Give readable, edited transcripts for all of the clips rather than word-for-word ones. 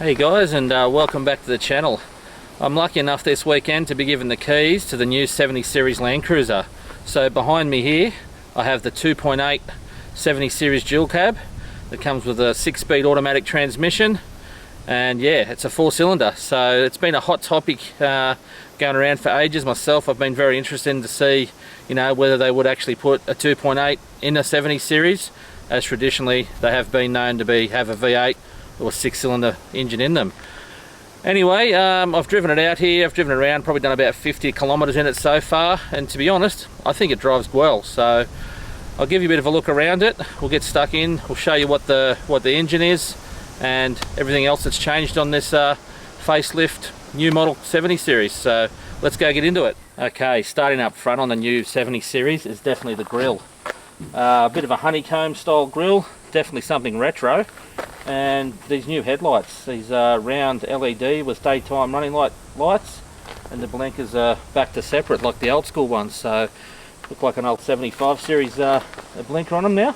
Hey guys, and welcome back to the channel. I'm lucky enough this weekend to be given the keys to the new 70 series Landcruiser. So behind me here I have the 2.8 70 series dual cab that comes with a 6-speed automatic transmission, and yeah, it's a 4-cylinder. So it's been a hot topic going around for ages. Myself, I've been very interested to see, you know, whether they would actually put a 2.8 in a 70 series, as traditionally they have been known to have a V8 or 6-cylinder engine in them. Anyway, I've driven it out here, I've driven it around, probably done about 50 kilometres in it so far, and to be honest, I think it drives well. So I'll give you a bit of a look around it, we'll get stuck in, we'll show you what the engine is and everything else that's changed on this facelift new model 70 series. So let's go get into it. Okay, starting up front on the new 70 series is definitely the grille. A bit of a honeycomb style grille, definitely something retro. And these new headlights, these round LED with daytime running lights, and the blinkers are back to separate like the old school ones, so look like an old 75 series blinker on them now,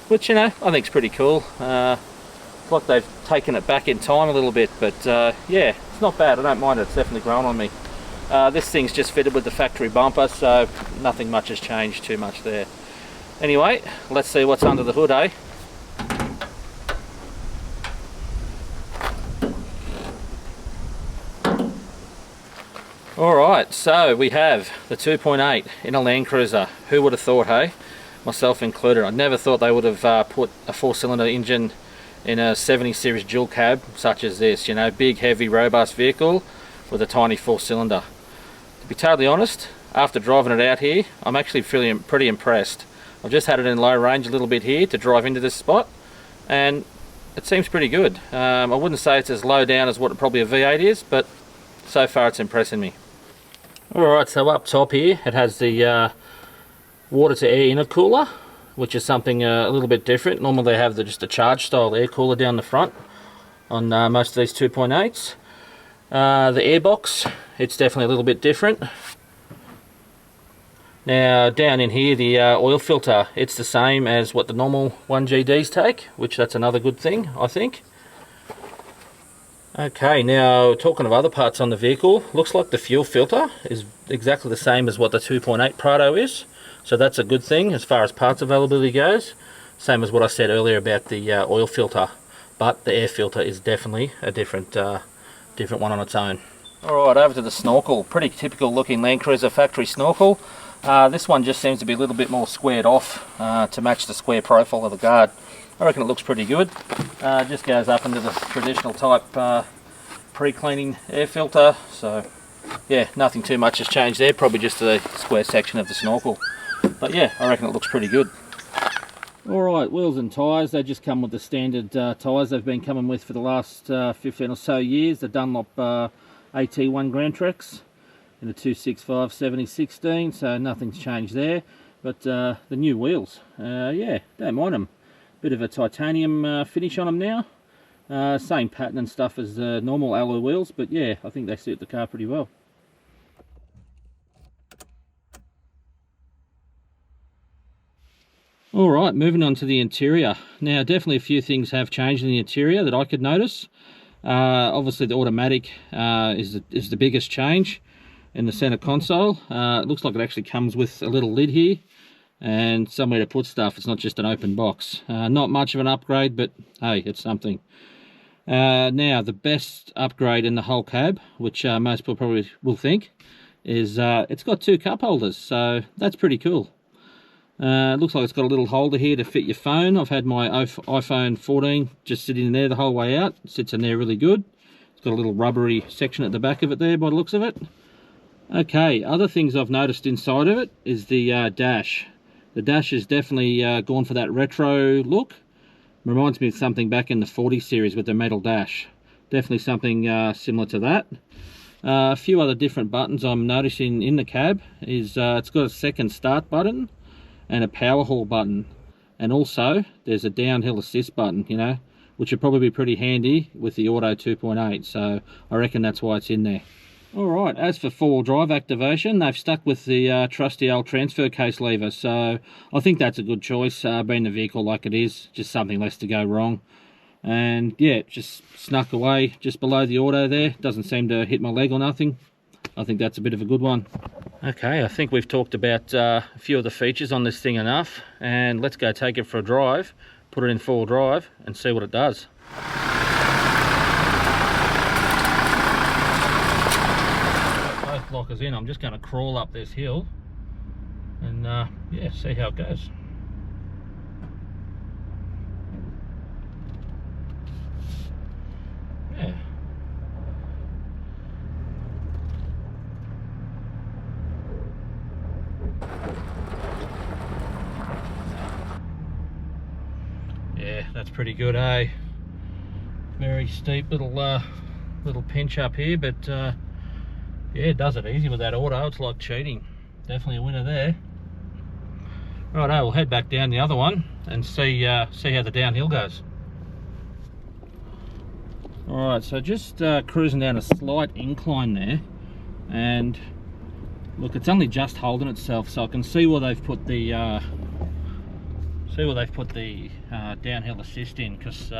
which, you know, I think is pretty cool. It's like they've taken it back in time a little bit, but yeah, it's not bad. I don't mind it, it's definitely grown on me. This thing's just fitted with the factory bumper, so nothing much has changed too much there. Anyway, let's see what's under the hood, eh? Alright, so we have the 2.8 in a Landcruiser. Who would have thought, hey? Myself included. I never thought they would have put a 4-cylinder engine in a 70 series dual cab such as this. You know, big, heavy, robust vehicle with a tiny 4-cylinder. To be totally honest, after driving it out here, I'm actually feeling pretty impressed. I've just had it in low range a little bit here to drive into this spot, and it seems pretty good. I wouldn't say it's as low down as what probably a V8 is, but so far it's impressing me. Alright, so up top here it has the water to air intercooler, which is something a little bit different. Normally they have just a charge style air cooler down the front on most of these 2.8s. The airbox, it's definitely a little bit different. Now down in here, the oil filter, it's the same as what the normal 1GDs take, which that's another good thing, I think. Okay, now talking of other parts on the vehicle, looks like the fuel filter is exactly the same as what the 2.8 Prado is, so that's a good thing as far as parts availability goes. Same as what I said earlier about the oil filter, but the air filter is definitely a different one on its own. Alright, over to the Snorkel. Pretty typical looking Landcruiser factory Snorkel. This one just seems to be a little bit more squared off to match the square profile of the guard. I reckon it looks pretty good. Just goes up into the traditional type pre-cleaning air filter, so yeah, nothing too much has changed there, probably just the square section of the Snorkel. But yeah, I reckon it looks pretty good. Alright, wheels and tyres, they just come with the standard tyres they've been coming with for the last 15 or so years, the Dunlop AT1 Grand Treks in the 265 70/16, so nothing's changed there. But the new wheels, yeah, don't mind them. Bit of a titanium finish on them now. Same pattern and stuff as the normal alloy wheels, but yeah, I think they suit the car pretty well. Alright, moving on to the interior. Now definitely a few things have changed in the interior that I could notice. Obviously the automatic is the biggest change in the center console. It looks like it actually comes with a little lid here and somewhere to put stuff. It's not just an open box. Not much of an upgrade, but hey, it's something. Now the best upgrade in the whole cab, which most people probably will think, is it's got 2 cup holders, so that's pretty cool. Looks like it's got a little holder here to fit your phone. I've had my iPhone 14 just sitting in there the whole way out. It sits in there really good. It's got a little rubbery section at the back of it there by the looks of it. Okay, other things I've noticed inside of it is the dash. The dash is definitely gone for that retro look. Reminds me of something back in the 40 series with the metal dash. Definitely something similar to that. A few other different buttons I'm noticing in the cab is it's got a second start button and a power haul button. And also there's a downhill assist button, you know, which would probably be pretty handy with the Auto 2.8. So I reckon that's why it's in there. Alright, as for 4-wheel drive activation, they've stuck with the trusty old transfer case lever, so I think that's a good choice, being the vehicle like it is, just something less to go wrong. and yeah, it just snuck away just below the auto there. Doesn't seem to hit my leg or nothing. I think that's a bit of a good one. Okay, I think we've talked about a few of the features on this thing enough, and let's go take it for a drive, put it in 4-wheel drive and see what it does. Both lockers in. I'm just going to crawl up this hill and yeah, see how it goes. Yeah. Yeah, that's pretty good, eh? Very steep little pinch up here, but yeah, it does it easy with that auto. It's like cheating. Definitely a winner there. Righto, we'll head back down the other one and see how the downhill goes. Alright, so just cruising down a slight incline there, and look, it's only just holding itself, so I can see where they've put the downhill assist in, because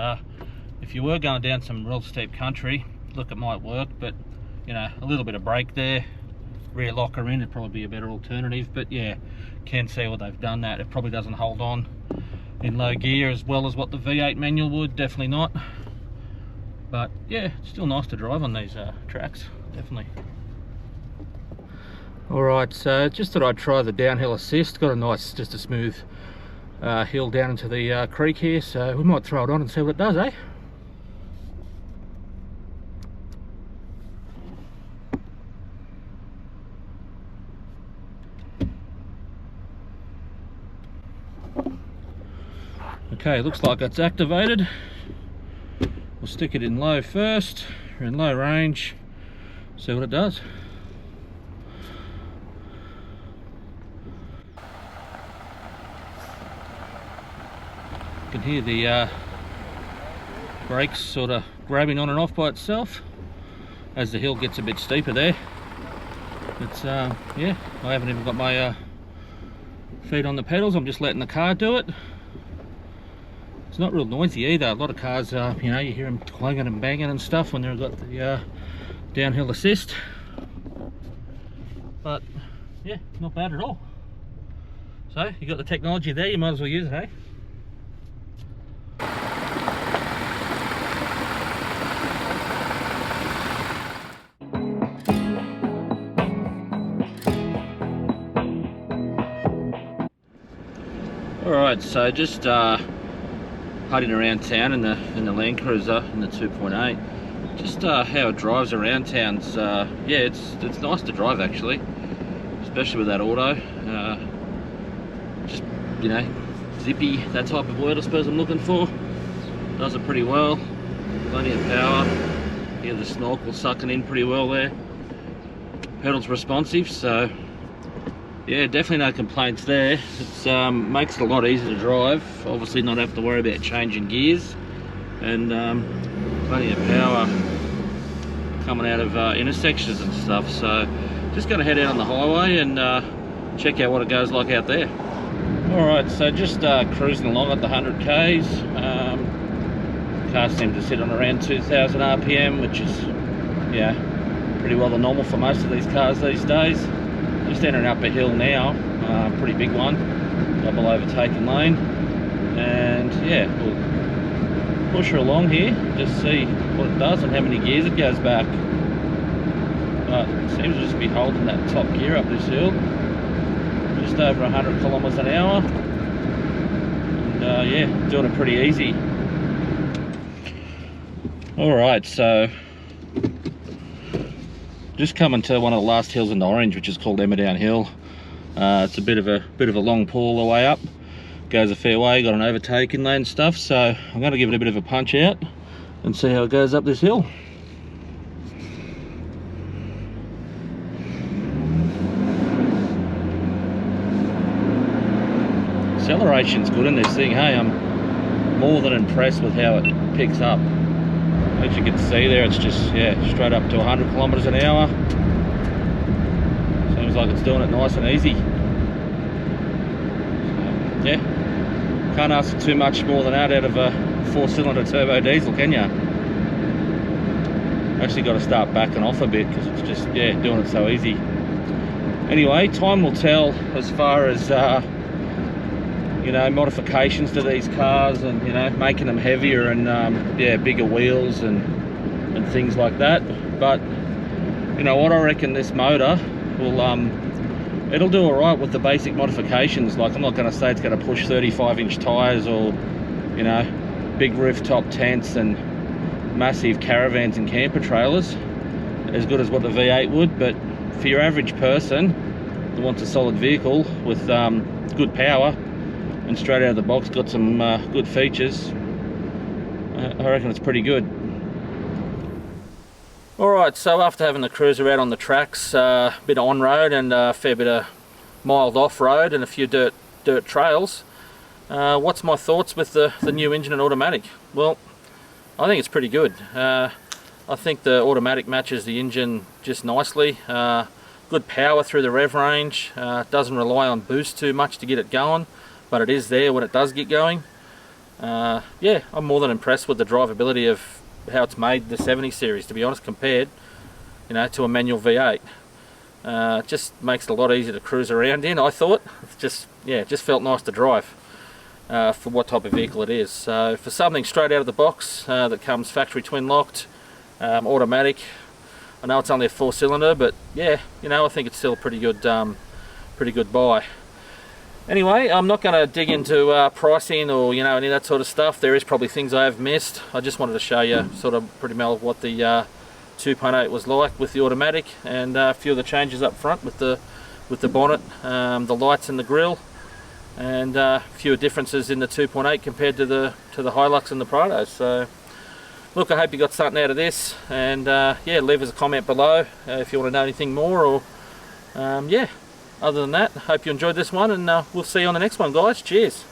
if you were going down some real steep country, look, it might work, but you know, a little bit of brake there, rear locker in, it'd probably be a better alternative. But yeah, can see what they've done that. It probably doesn't hold on in low gear as well as what the V8 manual would, definitely not. But yeah, it's still nice to drive on these tracks, definitely. Alright, so just thought I'd try the downhill assist. Got a nice, just a smooth hill down into the creek here, so we might throw it on and see what it does, eh? Okay, looks like it's activated. We'll stick it in low first. We're in low range, see what it does. You can hear the brakes sort of grabbing on and off by itself as the hill gets a bit steeper there. It's yeah, I haven't even got my feet on the pedals. I'm just letting the car do it. It's not real noisy either. A lot of cars, you know, you hear them clanging and banging and stuff when they've got the downhill assist. But yeah, not bad at all. So you got the technology there, you might as well use it, hey? Alright, so just heading around town in the Landcruiser in the 2.8. Just how it drives around town's yeah, it's nice to drive actually, especially with that auto. Just, you know, zippy, that type of word I suppose I'm looking for. Does it pretty well, plenty of power. Hear the Snorkel sucking in pretty well there. Pedals responsive, so yeah, definitely no complaints there. It makes it a lot easier to drive. Obviously not have to worry about changing gears, and plenty of power coming out of intersections and stuff. So just going to head out on the highway and check out what it goes like out there. Alright, so just cruising along at the 100 k's. Car seems to sit on around 2000 RPM, which is, yeah, pretty well the normal for most of these cars these days. Just entering up a hill now, pretty big one, double overtaking lane, and yeah, we'll push her along here, just see what it does and how many gears it goes back. But it seems to just be holding that top gear up this hill, just over 100 kilometers an hour, and yeah, doing it pretty easy. Alright, so just coming to one of the last hills in Orange, which is called Emmerdowne Hill. It's a bit of a long pull all the way up. Goes a fair way, got an overtaking lane and stuff, so I'm going to give it a bit of a punch out and see how it goes up this hill. Acceleration's good in this thing, hey? I'm more than impressed with how it picks up. As you can see there, it's just, yeah, straight up to 100 kilometers an hour. Seems like it's doing it nice and easy. So, yeah, can't ask for too much more than that out of a 4-cylinder turbo diesel, can you? Actually got to start backing off a bit because it's just, yeah, doing it so easy. Anyway, time will tell as far as you know, modifications to these cars, and you know, making them heavier and yeah, bigger wheels and things like that. But you know what, I reckon this motor will it'll do alright with the basic modifications. Like, I'm not going to say it's going to push 35-inch tyres or, you know, big rooftop tents and massive caravans and camper trailers as good as what the V8 would, but for your average person who wants a solid vehicle with good power and straight out of the box got some good features, I reckon it's pretty good. Alright, so after having the Cruiser out on the tracks, a bit of on-road and a fair bit of mild off-road and a few dirt trails, what's my thoughts with the new engine and automatic? Well, I think it's pretty good. I think the automatic matches the engine just nicely. Good power through the rev range, doesn't rely on boost too much to get it going, but it is there when it does get going. Yeah, I'm more than impressed with the drivability of how it's made the 70 series, to be honest, compared, you know, to a manual V8. Just makes it a lot easier to cruise around in, I thought. It's just, yeah, it just felt nice to drive for what type of vehicle it is. So for something straight out of the box that comes factory twin locked, automatic, I know it's only a 4-cylinder, but yeah, you know, I think it's still a pretty good buy. Anyway, I'm not going to dig into pricing or, you know, any of that sort of stuff. There is probably things I have missed. I just wanted to show you sort of pretty well what the 2.8 was like with the automatic, and a few of the changes up front with the bonnet, the lights and the grille, and a few differences in the 2.8 compared to the Hilux and the Prados. So look, I hope you got something out of this, and yeah, leave us a comment below if you want to know anything more, or yeah. Other than that, I hope you enjoyed this one, and we'll see you on the next one, guys. Cheers.